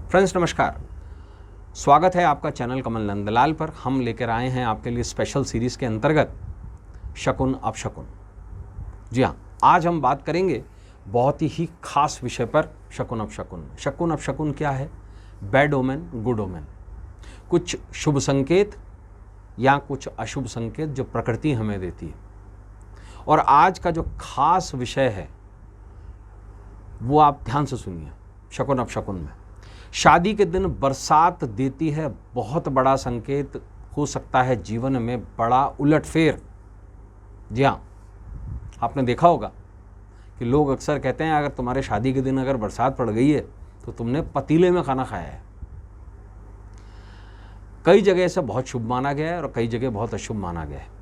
Friends नमस्कार, स्वागत है आपका चैनल कमल नंदलाल पर। हम लेकर आए हैं आपके लिए स्पेशल सीरीज़ के अंतर्गत शकुन अपशकुन। जी हाँ, आज हम बात करेंगे बहुत ही खास विषय पर शकुन अपशकुन। शकुन अपशकुन क्या है? बैड ओमेन, गुड ओमेन, कुछ शुभ संकेत या कुछ अशुभ संकेत जो प्रकृति हमें देती है। और आज का जो खास विषय है वो आप ध्यान से सुनिए। शकुन अपशकुन में शादी के दिन बरसात देती है बहुत बड़ा संकेत, हो सकता है जीवन में बड़ा उलटफेर। जी हाँ, आपने देखा होगा कि लोग अक्सर कहते हैं अगर तुम्हारे शादी के दिन अगर बरसात पड़ गई है तो तुमने पतीले में खाना खाया है। कई जगह से बहुत शुभ माना गया है और कई जगह बहुत अशुभ माना गया है।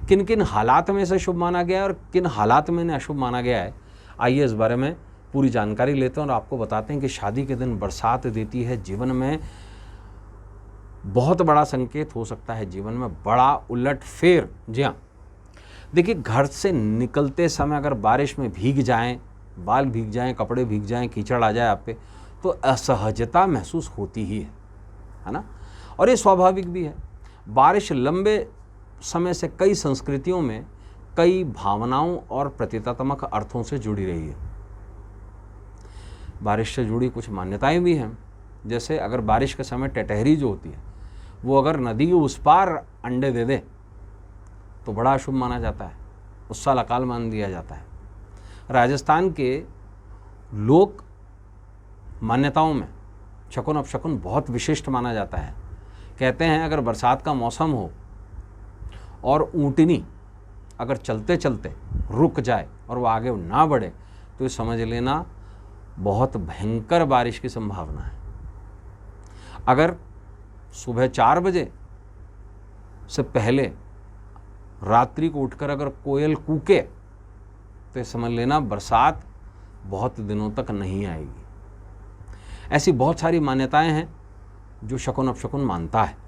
किन किन हालात में से शुभ माना गया है और किन हालात में इन्हें अशुभ माना गया है, आइए इस बारे में पूरी जानकारी लेते हैं और आपको बताते हैं कि शादी के दिन बरसात देती है जीवन में बहुत बड़ा संकेत, हो सकता है जीवन में बड़ा उलटफेर। जी हाँ, देखिए, घर से निकलते समय अगर बारिश में भीग जाएं, बाल भीग जाएं, कपड़े भीग जाएं, कीचड़ आ जाए आप पे, तो असहजता महसूस होती ही है ना। और ये स्वाभाविक भी है। बारिश लंबे समय से कई संस्कृतियों में कई भावनाओं और प्रतीकात्मक अर्थों से जुड़ी रही है। बारिश से जुड़ी कुछ मान्यताएं भी हैं। जैसे अगर बारिश के समय टेटहरी जो होती है वो अगर नदी के उस पार अंडे दे दे तो बड़ा अशुभ माना जाता है, उस साल अकाल मान दिया जाता है। राजस्थान के लोक मान्यताओं में शकुन अपशकुन बहुत विशिष्ट माना जाता है। कहते हैं अगर बरसात का मौसम हो और ऊँटनी अगर चलते चलते रुक जाए और वो आगे ना बढ़े तो ये समझ लेना बहुत भयंकर बारिश की संभावना है। अगर सुबह 4 बजे से पहले रात्रि को उठकर अगर कोयल कूके तो ये समझ लेना बरसात बहुत दिनों तक नहीं आएगी। ऐसी बहुत सारी मान्यताएं हैं जो शकुन अपशकुन मानता है।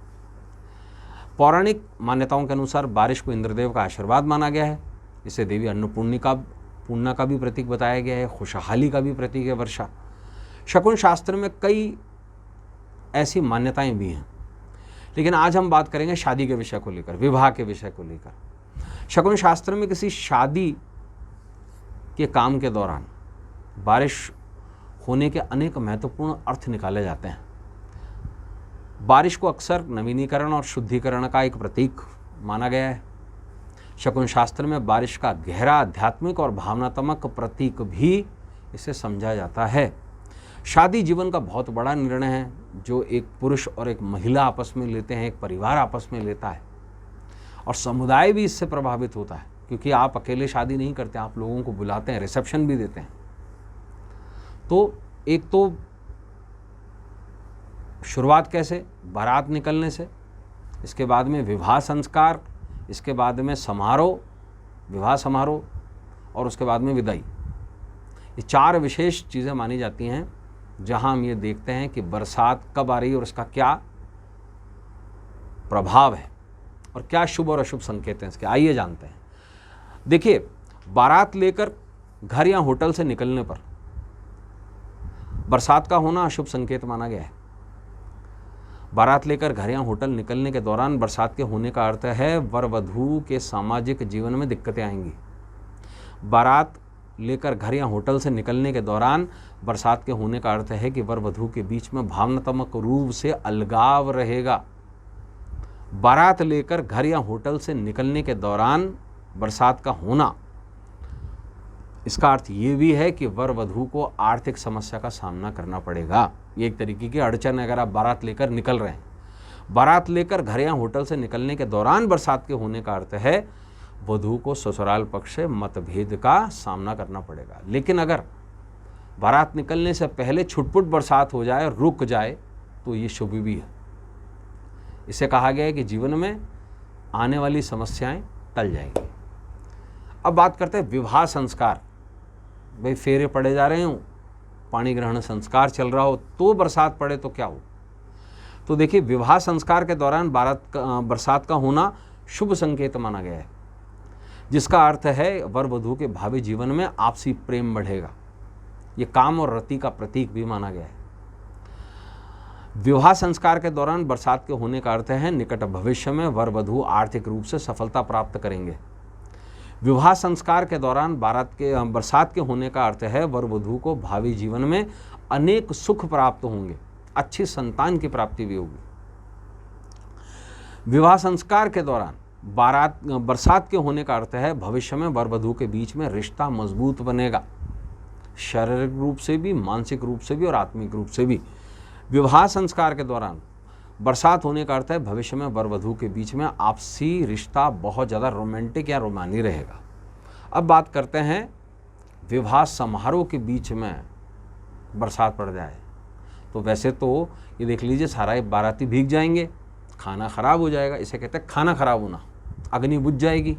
पौराणिक मान्यताओं के अनुसार बारिश को इंद्रदेव का आशीर्वाद माना गया है। इसे देवी अन्नपूर्णा का भी प्रतीक बताया गया है, खुशहाली का भी प्रतीक है वर्षा। शकुन शास्त्र में कई ऐसी मान्यताएं भी हैं, लेकिन आज हम बात करेंगे शादी के विषय को लेकर, विवाह के विषय को लेकर। शकुन शास्त्र में किसी शादी के काम के दौरान बारिश होने के अनेक महत्वपूर्ण अर्थ निकाले जाते हैं। बारिश को अक्सर नवीनीकरण और शुद्धिकरण का एक प्रतीक माना गया है। शकुन शास्त्र में बारिश का गहरा आध्यात्मिक और भावनात्मक प्रतीक भी इसे समझा जाता है। शादी जीवन का बहुत बड़ा निर्णय है जो एक पुरुष और एक महिला आपस में लेते हैं, एक परिवार आपस में लेता है और समुदाय भी इससे प्रभावित होता है, क्योंकि आप अकेले शादी नहीं करते, आप लोगों को बुलाते हैं, रिसेप्शन भी देते हैं। तो एक तो शुरुआत कैसे? बारात निकलने से, इसके बाद में विवाह संस्कार, इसके बाद में समारोह, विवाह समारोह और उसके बाद में विदाई। ये 4 विशेष चीज़ें मानी जाती हैं जहां हम ये देखते हैं कि बरसात कब आ रही है और इसका क्या प्रभाव है और क्या शुभ और अशुभ संकेत हैं इसके। आइए जानते हैं। देखिए, बारात लेकर घर या होटल से निकलने पर बरसात का होना अशुभ संकेत माना गया है। बारात लेकर घर या होटल निकलने के दौरान बरसात के होने का अर्थ है वर वधू के सामाजिक जीवन में दिक्कतें आएंगी। बारात लेकर घर या होटल से निकलने के दौरान बरसात के होने का अर्थ है कि वर वधू के बीच में भावनात्मक रूप से अलगाव रहेगा। बारात लेकर घर या होटल से निकलने के दौरान बरसात का होना, इसका अर्थ ये भी है कि वर वधू को आर्थिक समस्या का सामना करना पड़ेगा। ये एक तरीके की अड़चन है अगर आप बारात लेकर निकल रहे हैं। बारात लेकर घर या होटल से निकलने के दौरान बरसात के होने का अर्थ है वधू को ससुराल पक्ष से मतभेद का सामना करना पड़ेगा। लेकिन अगर बारात निकलने से पहले छुटपुट बरसात हो जाए, रुक जाए, तो ये शुभ भी है। इसे कहा गया है कि जीवन में आने वाली समस्याएं टल जाएंगी। अब बात करते हैं विवाह संस्कार। भाई फेरे पड़े जा रहे हों, पाणी ग्रहण संस्कार चल रहा हो, तो बरसात पड़े तो क्या हो। तो देखिए, विवाह संस्कार के दौरान बरसात का होना शुभ संकेत माना गया है। जिसका अर्थ है वर वधू के भावी जीवन में आपसी प्रेम बढ़ेगा। ये काम और रति का प्रतीक भी माना गया है। विवाह संस्कार के दौरान बरसात के होने का अर्थ है निकट भविष्य में वर वधू आर्थिक रूप से सफलता प्राप्त करेंगे। विवाह संस्कार के दौरान बरसात के होने का अर्थ है वर वधू को भावी जीवन में अनेक सुख प्राप्त होंगे, अच्छी संतान की प्राप्ति भी होगी। विवाह संस्कार के दौरान बरसात के होने का अर्थ है भविष्य में वर वधू के बीच में रिश्ता मजबूत बनेगा, शारीरिक रूप से भी, मानसिक रूप से भी और आत्मिक रूप से भी। विवाह संस्कार के दौरान बरसात होने का अर्थ है भविष्य में वर वधू के बीच में आपसी रिश्ता बहुत ज़्यादा रोमांटिक या रोमानी रहेगा। अब बात करते हैं विवाह समारोह के बीच में बरसात पड़ जाए तो वैसे तो ये देख लीजिए सारा बाराती भीग जाएंगे, खाना खराब हो जाएगा, इसे कहते हैं खाना खराब होना, अग्नि बुझ जाएगी।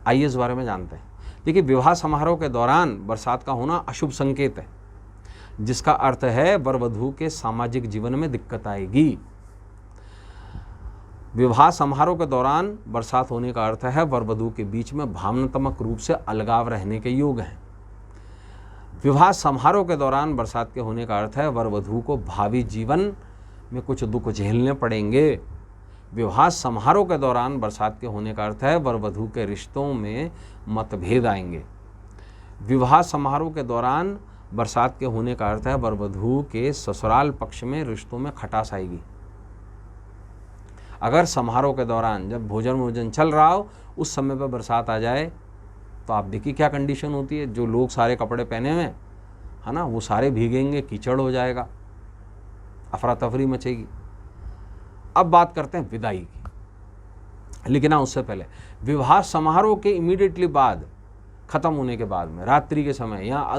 आइए इस बारे में जानते हैं। देखिए, विवाह समारोह के दौरान बरसात का होना अशुभ संकेत है, जिसका अर्थ है वर वधू के सामाजिक जीवन में दिक्कत आएगी। विवाह समारोह के दौरान बरसात होने का अर्थ है वर वधू के बीच में भावनात्मक रूप से अलगाव रहने के योग हैं। विवाह समारोह के दौरान बरसात के होने का अर्थ है वर वधू को भावी जीवन में कुछ दुख झेलने पड़ेंगे। विवाह समारोह के दौरान बरसात के होने का अर्थ है वर वधू के रिश्तों में मतभेद आएंगे। विवाह समारोह के दौरान बरसात के होने का अर्थ है वर वधू के ससुराल पक्ष में रिश्तों में खटास आएगी। अगर समारोह के दौरान जब भोजन चल रहा हो उस समय पर बरसात आ जाए तो आप देखिए क्या कंडीशन होती है। जो लोग सारे कपड़े पहने हुए है ना, वो सारे भीगेंगे, कीचड़ हो जाएगा, अफरा तफरी मचेगी। अब बात करते हैं विदाई की, लेकिन उससे पहले विवाह समारोह के इमीडिएटली बाद, ख़त्म होने के बाद में रात्रि के समय या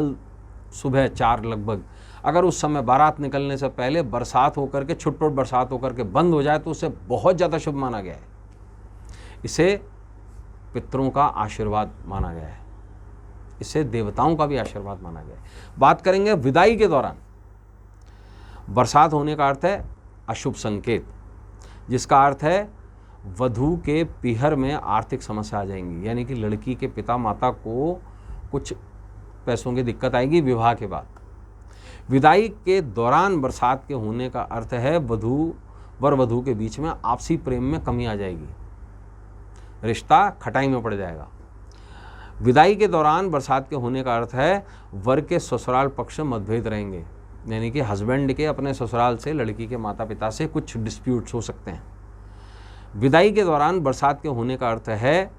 सुबह 4 लगभग, अगर उस समय बारात निकलने से पहले बरसात होकर के छुटपुट बरसात होकर के बंद हो जाए तो उसे बहुत ज़्यादा शुभ माना गया है। इसे पितरों का आशीर्वाद माना गया है, इसे देवताओं का भी आशीर्वाद माना गया है। बात करेंगे विदाई के दौरान बरसात होने का अर्थ है अशुभ संकेत, जिसका अर्थ है वधू के पीहर में आर्थिक समस्या आ जाएंगी, यानी कि लड़की के पिता माता को कुछ पैसों की दिक्कत आएगी विवाह के बाद। विदाई के दौरान बरसात के होने का अर्थ है वर वधू के बीच में आपसी प्रेम में कमी आ जाएगी, रिश्ता खटाई में पड़ जाएगा। विदाई के दौरान बरसात के होने का अर्थ है वर के ससुराल पक्ष में मतभेद रहेंगे, यानी कि हस्बैंड के अपने ससुराल से लड़की के माता पिता से कुछ डिस्प्यूट्स हो सकते हैं। विदाई के दौरान बरसात के होने का अर्थ है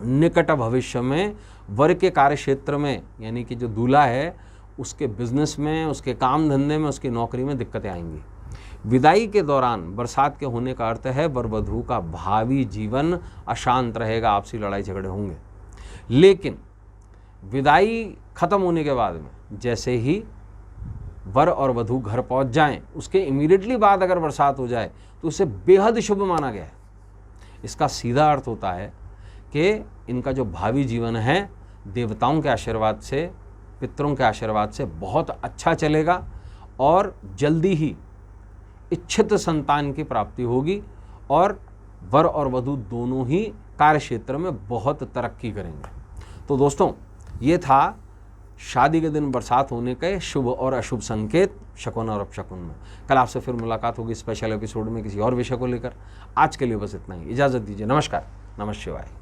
निकट भविष्य में वर के कार्य क्षेत्र में, यानी कि जो दूल्हा है उसके बिजनेस में, उसके काम धंधे में, उसकी नौकरी में दिक्कतें आएंगी। विदाई के दौरान बरसात के होने का अर्थ है वर वधू का भावी जीवन अशांत रहेगा, आपसी लड़ाई झगड़े होंगे। लेकिन विदाई खत्म होने के बाद में जैसे ही वर और वधू घर पहुंच जाएं, उसके इमीडिएटली बाद अगर बरसात हो जाए तो उसे बेहद शुभ माना गया है। इसका सीधा अर्थ होता है कि इनका जो भावी जीवन है देवताओं के आशीर्वाद से, पितरों के आशीर्वाद से बहुत अच्छा चलेगा और जल्दी ही इच्छित संतान की प्राप्ति होगी और वर और वधू दोनों ही कार्य क्षेत्र में बहुत तरक्की करेंगे। तो दोस्तों, ये था शादी के दिन बरसात होने के शुभ और अशुभ संकेत शकुन और अपशकुन में। कल आपसे फिर मुलाकात होगी स्पेशल एपिसोड में किसी और विषय को लेकर। आज के लिए बस इतना ही, इजाज़त दीजिए। नमस्कार, नमः शिवाय।